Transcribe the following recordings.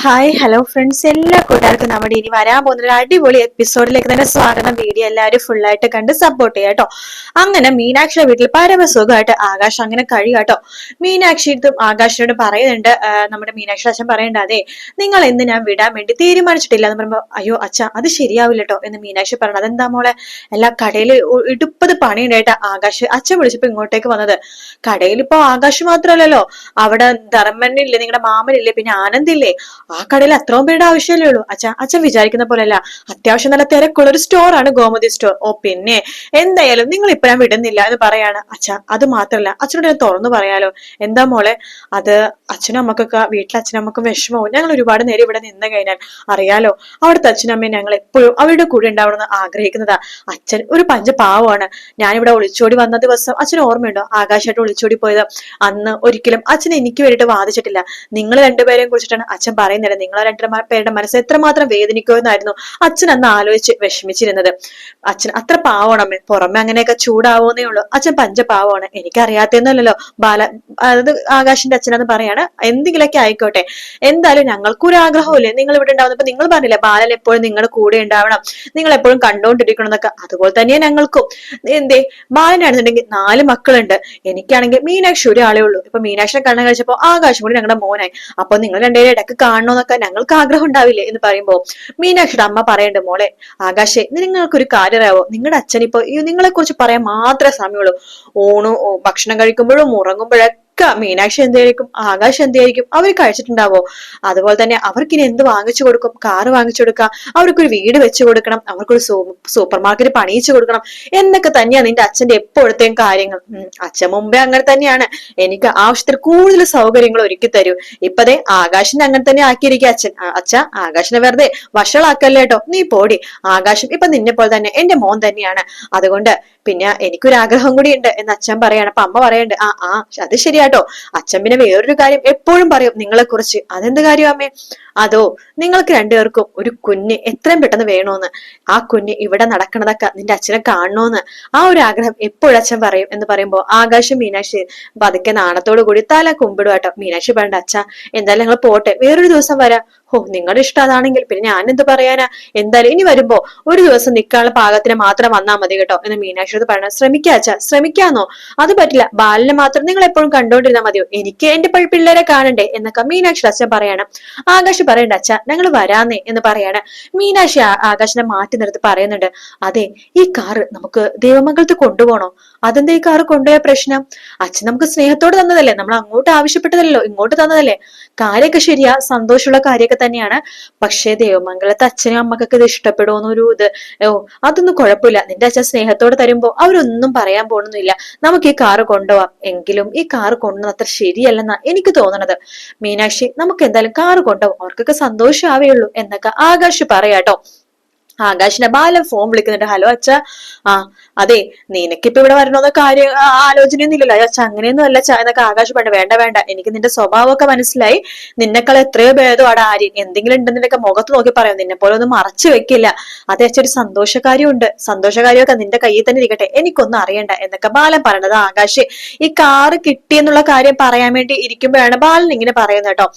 Hi hello friends, എല്ലാ കൂട്ടുകാർക്കും നമ്മുടെ ഇനി വരാൻ പോകുന്ന ഒരു അടിപൊളി എപ്പിസോഡിലേക്ക് തന്നെ സ്വാഗതം. വീഡിയോ എല്ലാവരും ഫുൾ ആയിട്ട് കണ്ട് സപ്പോർട്ട് ചെയ്യാം കേട്ടോ. അങ്ങനെ മീനാക്ഷിയുടെ വീട്ടിൽ പരമസുഖമായിട്ട് ആകാശ് അങ്ങനെ കഴിയാട്ടോ. മീനാക്ഷിയും ആകാശിനോട് പറയുന്നുണ്ട്, നമ്മുടെ മീനാക്ഷി അച്ഛൻ പറയണ്ട, അതെ നിങ്ങൾ എന്ന് ഞാൻ വിടാൻ വേണ്ടി തീരുമാനിച്ചിട്ടില്ല എന്ന് പറയുമ്പോ, അയ്യോ അച്ഛ അത് ശരിയാവില്ല കേട്ടോ എന്ന് മീനാക്ഷി പറഞ്ഞു. അതെന്താ മോളെ, എല്ലാ കടയിൽ ഇടുപ്പത് പണിയുണ്ടായിട്ട് ആകാശ് അച്ഛൻ വിളിച്ചപ്പോ ഇങ്ങോട്ടേക്ക് വന്നത്. കടയിൽ ഇപ്പൊ ആകാശ് മാത്രമല്ലല്ലോ, അവിടെ ധർമ്മനില്ലേ, നിങ്ങളുടെ മാമനില്ലേ, പിന്നെ ആനന്ദില്ലേ, ആ കടയിൽ അത്രയും പേരുടെ ആവശ്യമല്ലേ ഉള്ളൂ. അച്ഛൻ വിചാരിക്കുന്ന പോലെയല്ല, അത്യാവശ്യം നല്ല തിരക്കുള്ള ഒരു സ്റ്റോറാണ് ഗോമതി സ്റ്റോർ. ഓ പിന്നെ എന്തായാലും നിങ്ങൾ ഇപ്പഴാൻ വിടുന്നില്ല എന്ന് പറയാണ്. അത് മാത്രല്ല, അച്ഛനോട് ഞാൻ തുറന്നു പറയാലോ. എന്താ മോളെ, അത് അച്ഛനും അമ്മക്കൊക്കെ വീട്ടിലെ അച്ഛനും അമ്മക്കും വിഷമവും. ഞങ്ങൾ ഒരുപാട് നേരം ഇവിടെ നിന്ന് കഴിഞ്ഞാൽ അറിയാലോ, അവിടുത്തെ അച്ഛനും അമ്മയും ഞങ്ങൾ എപ്പോഴും അവരുടെ കൂടെ ഉണ്ടാവണമെന്ന് ആഗ്രഹിക്കുന്നതാ. അച്ഛൻ ഒരു പഞ്ചപാവമാണ്. ഞാനിവിടെ ഒളിച്ചോടി വന്ന ദിവസം അച്ഛന് ഓർമ്മയുണ്ടോ, ആകാശമായിട്ട് ഒളിച്ചോടി പോയത്? അന്ന് ഒരിക്കലും അച്ഛൻ എനിക്ക് വേണ്ടിയിട്ട് വാദിച്ചിട്ടില്ല. നിങ്ങൾ രണ്ടുപേരെയും കുറിച്ചിട്ടാണ് അച്ഛൻ പറയുന്നത്. നിങ്ങൾ പേരുടെ മനസ്സ് എത്രമാത്രം വേദനിക്കുമെന്നായിരുന്നു അച്ഛൻ അന്ന് ആലോചിച്ച് വിഷമിച്ചിരുന്നത്. അച്ഛൻ അത്ര പാവണമേ, പുറമെ അങ്ങനെയൊക്കെ ചൂടാവുന്നേ ഉള്ളൂ. അച്ഛൻ പഞ്ചപാവമാണ്. എനിക്കറിയാത്തൊന്നുമല്ലല്ലോ അതായത് ആകാശിന്റെ അച്ഛനെന്ന് പറയാണ്. എന്തെങ്കിലുമൊക്കെ ആയിക്കോട്ടെ, എന്തായാലും ഞങ്ങൾക്കൊരു ആഗ്രഹമില്ലേ നിങ്ങൾ ഇവിടെ ഉണ്ടാവുന്നപ്പോ. നിങ്ങൾ പറഞ്ഞില്ലേ ബാലൻ എപ്പോഴും നിങ്ങളുടെ കൂടെ ഉണ്ടാവണം, നിങ്ങൾ എപ്പോഴും കണ്ടോണ്ടിരിക്കണം എന്നൊക്കെ. അതുപോലെ തന്നെയാ ഞങ്ങൾക്കും. എന്തേ, ബാലനാണെന്നുണ്ടെങ്കിൽ 4 മക്കളുണ്ട്, എനിക്കാണെങ്കിൽ മീനാക്ഷി ഒരാളേ ഉള്ളൂ. ഇപ്പൊ മീനാക്ഷിനെ കണ്ണു കഴിച്ചപ്പോ ആകാശം കൂടി ഞങ്ങളുടെ മോനായി. അപ്പൊ നിങ്ങൾ രണ്ടുപേരും ഇടയ്ക്ക് കാണണമെന്നൊക്കെ ഞങ്ങൾക്ക് ആഗ്രഹം ഉണ്ടാവില്ലേ എന്ന് പറയുമ്പോ മീനാക്ഷിയുടെ അമ്മ പറയണ്ട്, മോളെ ആകാശേ നിങ്ങൾക്കൊരു കാര്യം അറിയാവോ, നിങ്ങളുടെ അച്ഛൻ ഇപ്പൊ നിങ്ങളെ കുറിച്ച് പറയാൻ മാത്രമേ സമയമുള്ളൂ. ഭക്ഷണം കഴിക്കുമ്പോഴും ഉറങ്ങുമ്പോഴൊക്കെ മീനാക്ഷി എന്തായിരിക്കും, ആകാശ് എന്തായിരിക്കും അവർ കഴിച്ചിട്ടുണ്ടാവോ? അതുപോലെ തന്നെ അവർക്കിനി എന്ത് വാങ്ങിച്ചു കൊടുക്കും? കാറ് വാങ്ങിച്ചു കൊടുക്കാം, അവർക്കൊരു വീട് വെച്ചു കൊടുക്കണം, അവർക്കൊരു സൂപ്പർ മാർക്കറ്റ് പണിയിച്ചു കൊടുക്കണം എന്നൊക്കെ തന്നെയാ നിന്റെ അച്ഛന്റെ എപ്പോഴത്തെയും കാര്യങ്ങൾ. അച്ഛൻ മുമ്പേ അങ്ങനെ തന്നെയാണ്, എനിക്ക് ആവശ്യത്തിൽ കൂടുതൽ സൗകര്യങ്ങൾ ഒരുക്കി തരൂ. ഇപ്പതേ ആകാശിനെ അങ്ങനെ തന്നെ ആക്കിയിരിക്കുക അച്ഛൻ. ആകാശിനെ വെറുതെ വഷളാക്കല്ലേ കേട്ടോ, നീ പോടി. ആകാശം ഇപ്പൊ നിന്നെ പോലെ തന്നെ എന്റെ മോൻ തന്നെയാണ്. അതുകൊണ്ട് പിന്നെ എനിക്കൊരാഗ്രഹം കൂടി ഉണ്ട് എന്ന് അച്ഛൻ പറയാണ്. അപ്പൊ അമ്മ പറയണ്ട്, അത് ശരിയാട്ടോ. അച്ഛൻ പിന്നെ വേറൊരു കാര്യം എപ്പോഴും പറയും നിങ്ങളെ കുറിച്ച്. അതെന്ത് കാര്യം അമ്മേ? അതോ, നിങ്ങൾക്ക് രണ്ടുപേർക്കും ഒരു കുഞ്ഞ് എത്രയും പെട്ടെന്ന് വേണോന്ന്, ആ കുഞ്ഞ് ഇവിടെ നടക്കണതൊക്കെ നിന്റെ അച്ഛനെ കാണണോന്ന്, ആ ഒരു ആഗ്രഹം എപ്പോഴും അച്ഛൻ പറയും എന്ന് പറയുമ്പോ ആകാശം മീനാക്ഷി പതുക്കെ നാണത്തോടു കൂടി തല കുമ്പിടുവാട്ടോ. മീനാക്ഷി പറയണ്ട, അച്ഛാ എന്തായാലും ഞങ്ങൾ പോട്ടെ, വേറൊരു ദിവസം വരാം. നിങ്ങളുടെ ഇഷ്ടം അതാണെങ്കിൽ പിന്നെ ഞാൻ എന്ത് പറയാനാ. എന്തായാലും ഇനി വരുമ്പോ ഒരു ദിവസം നിൽക്കാനുള്ള പാകത്തിന് മാത്രം വന്നാ മതി കേട്ടോ എന്ന് മീനാക്ഷി പറയണ. ശ്രമിക്കാച്ചാ. ശ്രമിക്കാന്നോ? അത് പറ്റില്ല, ബാലിനെ മാത്രം നിങ്ങൾ എപ്പോഴും കണ്ടോണ്ടിരുന്നാ മതിയോ, എനിക്ക് എന്റെ പിള്ളേരെ കാണണ്ടേ എന്നൊക്കെ മീനാക്ഷി അച്ഛൻ പറയാണ്. ആകാശ് പറയണ്ട, അച്ഛ ഞങ്ങൾ വരാന്നേ എന്ന് പറയാണ്. മീനാക്ഷി ആകാശിനെ മാറ്റി നിർത്തി പറയുന്നുണ്ട്, അതെ ഈ കാറ് നമുക്ക് ദേവമംഗലത്ത് കൊണ്ടുപോകണോ? അതെന്താ ഈ കാറ് കൊണ്ടുപോയ പ്രശ്നം? അച്ഛൻ നമുക്ക് സ്നേഹത്തോട് തന്നതല്ലേ, നമ്മൾ അങ്ങോട്ട് ആവശ്യപ്പെട്ടതല്ലോ, ഇങ്ങോട്ട് തന്നതല്ലേ. കാര്യമൊക്കെ ശരിയാ, സന്തോഷമുള്ള കാര്യമൊക്കെ തന്നെയാണ്. പക്ഷേ ദേവമംഗലത്തെ അച്ഛനും അമ്മക്കൊക്കെ ഇത് ഇഷ്ടപ്പെടുമോന്നൊരു അതൊന്നും കുഴപ്പമില്ല. നിന്റെ അച്ഛൻ സ്നേഹത്തോട് തരുമ്പോ അവരൊന്നും പറയാൻ പോണൊന്നുമില്ല. നമുക്ക് ഈ കാറ് കൊണ്ടുപോവാം. എങ്കിലും ഈ കാറ് കൊണ്ടുവന്ന അത്ര ശരിയല്ലെന്നാ എനിക്ക് തോന്നണത്. മീനാക്ഷി നമുക്ക് എന്തായാലും കാറ് കൊണ്ടുപോകും, അവർക്കൊക്കെ സന്തോഷമാവേ ഉള്ളൂ എന്നൊക്കെ ആകാശ് പറയാട്ടോ. ആകാശിന്റെ ബാലൻ ഫോൺ വിളിക്കുന്നുണ്ട്. ഹലോ അച്ഛ. അതെ നിനക്കിപ്പോ ഇവിടെ വരണമെന്ന കാര്യം ആലോചനയൊന്നും ഇല്ലല്ലോ അച്ഛ. അങ്ങനെയൊന്നും അല്ല അച്ഛ എന്നൊക്കെ ആകാശ് പറഞ്ഞു. വേണ്ട വേണ്ട, എനിക്ക് നിന്റെ സ്വഭാവമൊക്കെ മനസ്സിലായി. നിന്നെക്കാൾ എത്രയോ ഭേദമാണ് ആര്യൻ. എന്തെങ്കിലും ഉണ്ടെന്നൊക്കെ മുഖത്ത് നോക്കി പറയാം, നിന്നെ പോലെ ഒന്നും മറച്ചു വെക്കില്ല. അതെ അച്ഛൻ, ഒരു സന്തോഷകാര്യമുണ്ട്. സന്തോഷകാര്യമൊക്കെ നിന്റെ കയ്യിൽ തന്നെ ഇരിക്കട്ടെ, എനിക്കൊന്നും അറിയണ്ട എന്നൊക്കെ ബാലൻ പറയണത്. ആകാശ് ഈ കാറ് കിട്ടിയെന്നുള്ള കാര്യം പറയാൻ വേണ്ടി ഇരിക്കുമ്പോഴാണ് ബാലൻ ഇങ്ങനെ പറയുന്നത് കേട്ടോ.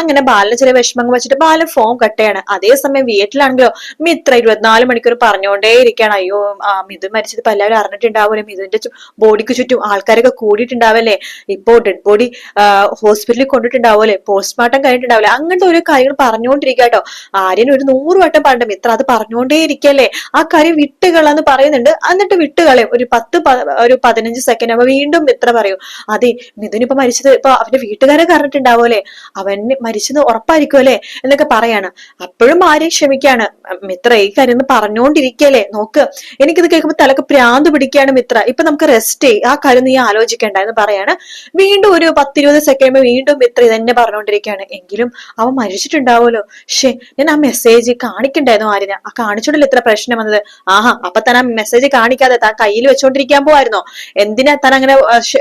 അങ്ങനെ ബാലന് ചില വിഷമങ്ങൾ വെച്ചിട്ട് ബാലൻ ഫോൺ കട്ടയാണ്. അതേസമയം വീട്ടിലാണെങ്കിലോ മിത്ര 24 മണിക്കൂർ പറഞ്ഞുകൊണ്ടേ ഇരിക്കുകയാണ്. അയ്യോ മിഥു മരിച്ചത് ഇപ്പൊ എല്ലാവരും അറിഞ്ഞിട്ടുണ്ടാവൂലേ, മിഥുവിന്റെ ബോഡിക്ക് ചുറ്റും ആൾക്കാരൊക്കെ കൂടിയിട്ടുണ്ടാവല്ലേ, ഇപ്പോ ഡെഡ് ബോഡി ഹോസ്പിറ്റലിൽ കൊണ്ടിട്ടുണ്ടാവൂലേ, പോസ്റ്റ്മോർട്ടം കഴിഞ്ഞിട്ടുണ്ടാവില്ലേ, അങ്ങനത്തെ ഓരോ കാര്യങ്ങൾ പറഞ്ഞുകൊണ്ടിരിക്കുക കേട്ടോ. ആര്യൻ ഒരു 100 വട്ടം പറഞ്ഞു, മിത്ര അത് പറഞ്ഞുകൊണ്ടേ ഇരിക്കല്ലേ, ആ കാര്യം വിട്ടുകളെന്ന് പറയുന്നുണ്ട്. എന്നിട്ട് വിട്ടുകളയും. ഒരു 15 സെക്കൻഡ് ആവുമ്പോ വീണ്ടും മിത്ര പറയും, അതെ മിഥുൻ ഇപ്പൊ മരിച്ചത് ഇപ്പൊ അവന്റെ വീട്ടുകാരെ പറഞ്ഞിട്ടുണ്ടാവൂലേ, അവന് മരിച്ചത് ഉറപ്പായിരിക്കും എന്നൊക്കെ പറയാണ്. അപ്പോഴും ആര്യൻ ക്ഷമിക്കാണ്. മിത്ര ഈ കാര്യം പറഞ്ഞുകൊണ്ടിരിക്കല്ലേ, നോക്ക് എനിക്കിത് കേൾക്കുമ്പോ തലക്ക് പ്രാന്ത് പിടിക്കുകയാണ് മിത്ര, ഇപ്പൊ നമുക്ക് റെസ്റ്റ് ചെയ്യ്, ആ കാര്യം നീ ആലോചിക്കണ്ട എന്ന് പറയാണ്. വീണ്ടും ഒരു 10-20 സെക്കൻഡ് വീണ്ടും മിത്ര ഇതന്നെ പറഞ്ഞുകൊണ്ടിരിക്കുകയാണ്. എങ്കിലും അവൻ മരിച്ചിട്ടുണ്ടാവുമല്ലോ. ഞാൻ ആ മെസ്സേജ് കാണിക്കണ്ടായിരുന്നു ആര്യന്, ആ കാണിച്ചോണ്ടല്ലോ ഇത്ര പ്രശ്നം വന്നത്. അപ്പൊ താൻ ആ മെസ്സേജ് കാണിക്കാതെ താൻ കയ്യിൽ വെച്ചോണ്ടിരിക്കാൻ പോവായിരുന്നോ? എന്തിനാ താൻ അങ്ങനെ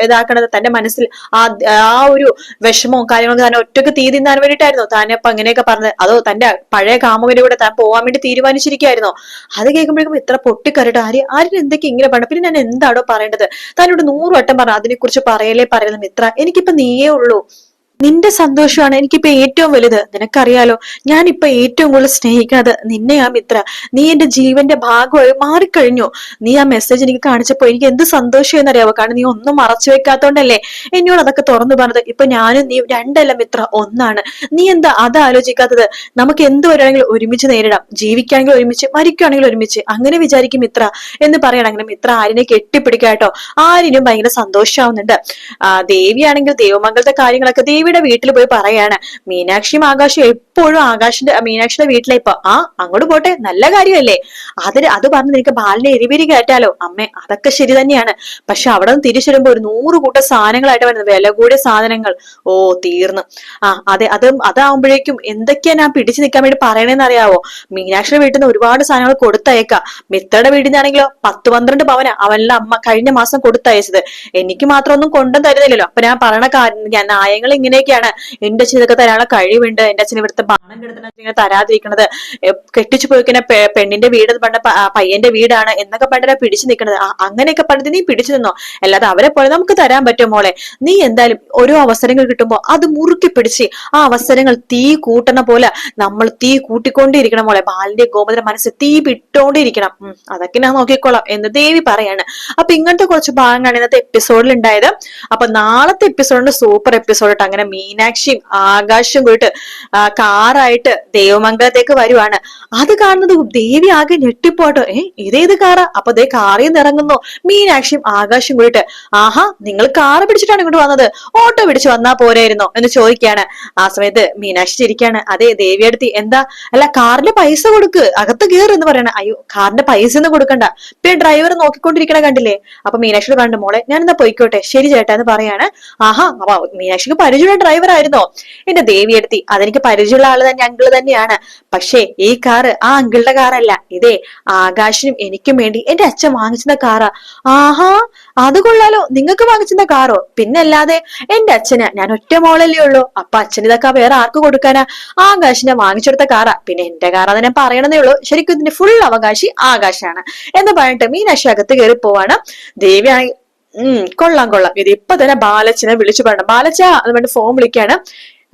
ഇതാക്കണത്? തന്റെ മനസ്സിൽ ആ ഒരു വിഷമവും കാര്യങ്ങളും താൻ ഒറ്റക്ക് തീ തിന്നാൻ വേണ്ടിയിട്ടായിരുന്നോ താൻ അപ്പൊ അങ്ങനെയൊക്കെ പറഞ്ഞത്? അതോ തന്റെ പഴയ കാമുകന്റെ കൂടെ താൻ പോവാൻ വേണ്ടി തീരുമാനിച്ചിരിക്കുകയായിരുന്നോ? അത് കേൾക്കുമ്പോഴേക്കും ഇത്ര പൊട്ടിക്കരട്ടോ. ആര്യൻ എന്തൊക്കെ ഇങ്ങനെ പറഞ്ഞു, പിന്നെ ഞാൻ എന്താണോ പറയേണ്ടത്? താനോട് 100 വട്ടം പറഞ്ഞു അതിനെ കുറിച്ച് പറയലേ മിത്ര, എനിക്കിപ്പോ നീയേ ഉള്ളൂ. നിന്റെ സന്തോഷമാണ് എനിക്കിപ്പോ ഏറ്റവും വലുത്. നിനക്കറിയാലോ, ഞാനിപ്പോ ഏറ്റവും കൂടുതൽ സ്നേഹിക്കുന്നത് നിന്നെയാ മിത്ര. നീ എന്റെ ജീവന്റെ ഭാഗമായി മാറിക്കഴിഞ്ഞു. നീ ആ മെസ്സേജ് എനിക്ക് കാണിച്ചപ്പോ എനിക്ക് എന്ത് സന്തോഷം എന്നറിയാവോ? കാരണം നീ ഒന്നും മറച്ചു വെക്കാത്തോണ്ടല്ലേ എന്നോട് അതൊക്കെ തുറന്നു പറഞ്ഞത്. ഇപ്പൊ ഞാനും നീ രണ്ടല്ല മിത്ര, ഒന്നാണ്. നീ എന്താ അത് ആലോചിക്കാത്തത്? നമുക്ക് എന്ത് വരുവാണെങ്കിലും ഒരുമിച്ച് നേരിടാം. ജീവിക്കുകയാണെങ്കിൽ ഒരുമിച്ച്, മരിക്കുകയാണെങ്കിൽ ഒരുമിച്ച്, അങ്ങനെ വിചാരിക്കും മിത്ര എന്ന് പറയണം. അങ്ങനെ മിത്ര ആര്യനെ കെട്ടിപ്പിടിക്കാട്ടോ. ആര്യനും ഭയങ്കര സന്തോഷമാവുന്നുണ്ട്. ദേവിയാണെങ്കിൽ ദേവമംഗലത്തെ കാര്യങ്ങളൊക്കെ ദേവിയുടെ വീട്ടിൽ പോയി പറയാണ്. മീനാക്ഷിയും ആകാശും എപ്പോഴും മീനാക്ഷിയുടെ വീട്ടിലെ ഇപ്പൊ അങ്ങോട്ട് പോട്ടെ, നല്ല കാര്യമല്ലേ. അത് പറഞ്ഞ് നിനക്ക് ബാലിനെ എരിപിരി കയറ്റാലോ. അമ്മേ, അതൊക്കെ ശരി തന്നെയാണ്. പക്ഷെ അവിടെ നിന്ന് തിരിച്ചു വരുമ്പോ ഒരു 100 കൂട്ടം സാധനങ്ങളായിട്ട് വരുന്നത്, വില കൂടിയ സാധനങ്ങൾ. ഓ, തീർന്നു. അതെ, അതാവുമ്പോഴേക്കും എന്തൊക്കെയാ ഞാൻ പിടിച്ചു നിൽക്കാൻ വേണ്ടി പറയണേന്ന് അറിയാവോ? മീനാക്ഷിയുടെ വീട്ടിൽ നിന്ന് ഒരുപാട് സാധനങ്ങൾ കൊടുത്തയക്കാം. മിത്രയുടെ വീട്ടിൽ നിന്നാണെങ്കിലോ 10-12 പവന അവന്റെ അമ്മ കഴിഞ്ഞ മാസം കൊടുത്തയച്ചത്. എനിക്ക് മാത്രം ഒന്നും കൊണ്ടും തരുന്നില്ലല്ലോ. അപ്പൊ ഞാൻ പറയണ ന്യായങ്ങൾ ഇങ്ങനെയൊക്കെയാണ്. എന്റെ അച്ഛൻ ഇതൊക്കെ തരാനുള്ള കഴിവുണ്ട്. എന്റെ അച്ഛൻ ഇവിടുത്തെ പണം കിടത്തുന്ന ഇങ്ങനെ തരാതിരിക്കണത്, കെട്ടിച്ചു പോയിക്കുന്ന പെണ്ണിന്റെ വീട് പറഞ്ഞ പയ്യന്റെ വീടാണ് എന്നൊക്കെ പറഞ്ഞാ പിടിച്ചു നിൽക്കണത്. അങ്ങനെയൊക്കെ പറഞ്ഞിട്ട് നീ പിടിച്ചു നിന്നോ. അല്ലാതെ അവരെ പോലെ നമുക്ക് തരാൻ പറ്റും മോളെ. നീ എന്തായാലും ഓരോ അവസരങ്ങൾ കിട്ടുമ്പോ അത് മുറുക്കി പിടിച്ച് ആ അവസരങ്ങൾ തീ കൂട്ടണ പോലെ നമ്മൾ തീ കൂട്ടിക്കൊണ്ടിരിക്കണം മോളെ. ബാലിന്റെ ഗോമതിയുടെ മനസ്സ് തീ വിട്ടോണ്ടിരിക്കണം. അതൊക്കെ ഞാൻ നോക്കിക്കോളാം എന്ന് ദേവി പറയാണ്. അപ്പൊ ഇങ്ങനത്തെ കുറച്ച് ഭാഗങ്ങളാണ് ഇന്നത്തെ എപ്പിസോഡിൽ ഉണ്ടായത്. അപ്പൊ നാളത്തെ എപ്പിസോഡിന്റെ സൂപ്പർ എപ്പിസോഡ് ഇട്ട് അങ്ങനെ മീനാക്ഷിയും ആകാശും കൂടിയിട്ട് കാറായിട്ട് ദേവമംഗലത്തേക്ക് വരുവാണ്. അത് കാണുന്നത് ദേവി ആകെ ഞെട്ടിപ്പോട്ടോ. ഇതേത് കാറാ? അപ്പൊ ദേ കാറിൽ നിന്ന് ഇറങ്ങുന്നു മീനാക്ഷിയും ആകാശും കൂടിയിട്ട്. ആഹാ, നിങ്ങൾ കാറ് പിടിച്ചിട്ടാണ് ഇങ്ങോട്ട് വന്നത്, ഓട്ടോ പിടിച്ച് വന്നാ പോരായിരുന്നോ എന്ന് ചോദിക്കാണ്. ആ സമയത്ത് മീനാക്ഷി ചിരിക്കാണ്. അതെ ദേവിയടുത്ത്, എന്താ അല്ല കാറിന്റെ പൈസ കൊടുക്ക്, അകത്ത് കയറ് എന്ന് പറയണ. അയ്യോ, കാറിന്റെ പൈസ ഒന്നും കൊടുക്കണ്ട, പിന്നെ ഡ്രൈവർ നോക്കിക്കൊണ്ടിരിക്കണ കണ്ടില്ലേ. അപ്പൊ മീനാക്ഷി കണ്ടു, മോളെ ഞാൻ എന്നാ പോയിക്കോട്ടെ, ശരി ചേട്ടാ എന്ന് പറയാണ്. ആഹാ, അപ്പൊ മീനാക്ഷിക്ക് പരിചയമുള്ള ഡ്രൈവർ ആയിരുന്നോ? എന്റെ ദേവിയെടുത്തി, അതെനിക്ക് പരിചയമുള്ള ആള് തന്നെ, അങ്കിള് തന്നെയാണ്. പക്ഷേ ഈ കാറ് ആ അങ്കിളുടെ കാറല്ല. ഇതേ ആകാശിനും എനിക്കും വേണ്ടി എന്റെ അച്ഛൻ വാങ്ങിച്ചിരുന്ന കാറാ. ആഹാ, അത് കൊള്ളാലോ, നിങ്ങൾക്ക് വാങ്ങിച്ചിരുന്ന കാറോ? പിന്നല്ലാതെ, എന്റെ അച്ഛന് ഞാൻ ഒറ്റ മോളല്ലേ ഉള്ളൂ. അപ്പൊ അച്ഛൻ ഇതൊക്കെ വേറെ ആർക്ക് കൊടുക്കാനാ? ആകാശിനെ വാങ്ങിച്ചെടുത്ത കാറാ. പിന്നെ എന്റെ കാറാന്ന് ഞാൻ പറയണതേ ഉള്ളൂ. ശരിക്കും ഇതിന്റെ ഫുൾ അവകാശി ആകാശാണ് എന്ന് പറഞ്ഞിട്ട് മീനാക്ഷി അകത്ത് കയറി പോവാണ്. ദേവിയാണെങ്കിൽ കൊള്ളാം കൊള്ളാം, ഇത് ഇപ്പൊ തന്നെ ബാലച്ചനെ വിളിച്ചു പറയണം. ബാലച്ച അത് വേണ്ടി ഫോൺ വിളിക്കാണ്.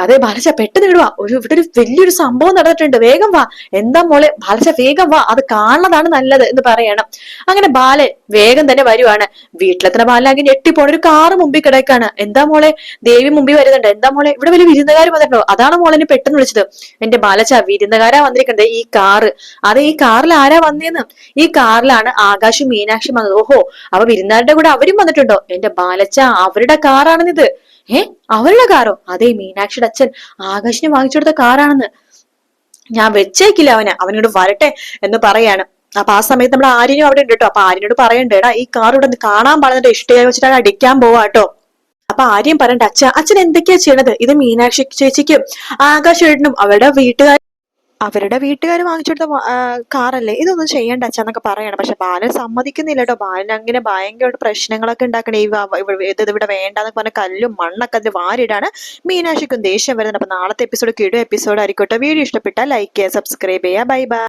അതെ ബാലച്ച, പെട്ടെന്ന് ഇടുവാ, ഇവിടെ ഒരു വലിയൊരു സംഭവം നടന്നിട്ടുണ്ട്, വേഗം വാ. എന്താ മോളെ? ബാലച്ച വേഗം വാ, അത് കാണുന്നതാണ് നല്ലത് എന്ന് പറയണം. അങ്ങനെ ബാലൻ വേഗം തന്നെ വരുവാണ്. വീട്ടിലെത്തുന്ന ബാലനാണെങ്കിൽ ഞെട്ടിപ്പോണ ഒരു കാറ് മുമ്പിൽ കിടക്കാണ്. എന്താ മോളെ? ദേവി മുമ്പിൽ വരുന്നുണ്ട്. എന്താ മോളെ, ഇവിടെ വലിയ വിരുന്നുകാർ വന്നിട്ടുണ്ടോ? അതാണ് മോളെ പെട്ടെന്ന് വിളിച്ചത്. എന്റെ ബാലച്ച, വിരുന്നുകാരാ വന്നിരിക്കുന്നത്, ഈ കാറ്. അതെ, ഈ കാറിൽ ആരാ വന്നേന്ന്? ഈ കാറിലാണ് ആകാശും മീനാക്ഷിയും വന്നത്. ഓഹോ, അപ്പൊ വിരുന്നുകാരുടെ കൂടെ അവരും വന്നിട്ടുണ്ടോ? എന്റെ ബാലച്ച, അവരുടെ കാറാണെന്നിത്. അവരുടെ കാറോ? അതെ, മീനാക്ഷിയുടെ അച്ഛൻ ആകാശിന് വാങ്ങിച്ചു കൊടുത്ത കാറാണെന്ന്. ഞാൻ വെച്ചേക്കില്ല അവനോട് വരട്ടെ എന്ന് പറയാണ്. അപ്പൊ ആ സമയത്ത് നമ്മുടെ ആര്യനും അവിടെ ഉണ്ട് കേട്ടോ. അപ്പൊ ആര്യനോട് പറയണ്ടേടാ, ഈ കാർ ഇവിടെ കാണാൻ പാടുന്നുണ്ട്, ഇഷ്ടമായി വെച്ചിട്ടാണ് അടിക്കാൻ പോവാട്ടോ. അപ്പൊ ആര്യം പറയണ്ട, അച്ഛൻ എന്തൊക്കെയാ ചെയ്യണത്? ഇത് മീനാക്ഷി ചേച്ചിക്കും ആകാശേട്ടനും അവരുടെ വീട്ടുകാർ വാങ്ങിച്ചെടുത്ത കാറല്ലേ, ഇതൊന്നും ചെയ്യണ്ട അച്ഛന്നൊക്കെ പറയണം. പക്ഷെ ബാലൻ സമ്മതിക്കുന്നില്ല കേട്ടോ. ബാലൻ അങ്ങനെ ഭയങ്കര പ്രശ്നങ്ങളൊക്കെ ഉണ്ടാക്കണേ. ഇവിടെ വേണ്ടെന്നൊക്കെ പറഞ്ഞ കല്ലും മണ്ണൊക്കെ അത് വാരിടാണ്. മീനാക്ഷിക്കും ദേഷ്യം വരുന്നുണ്ട്. അപ്പൊ നാളത്തെ എപ്പിസോഡ് കിടു എപ്പിസോഡ് ആയിക്കോട്ടെ. വീഡിയോ ഇഷ്ടപ്പെട്ടാൽ ലൈക്ക് ചെയ്യുക, സബ്സ്ക്രൈബ് ചെയ്യുക. Bye bye.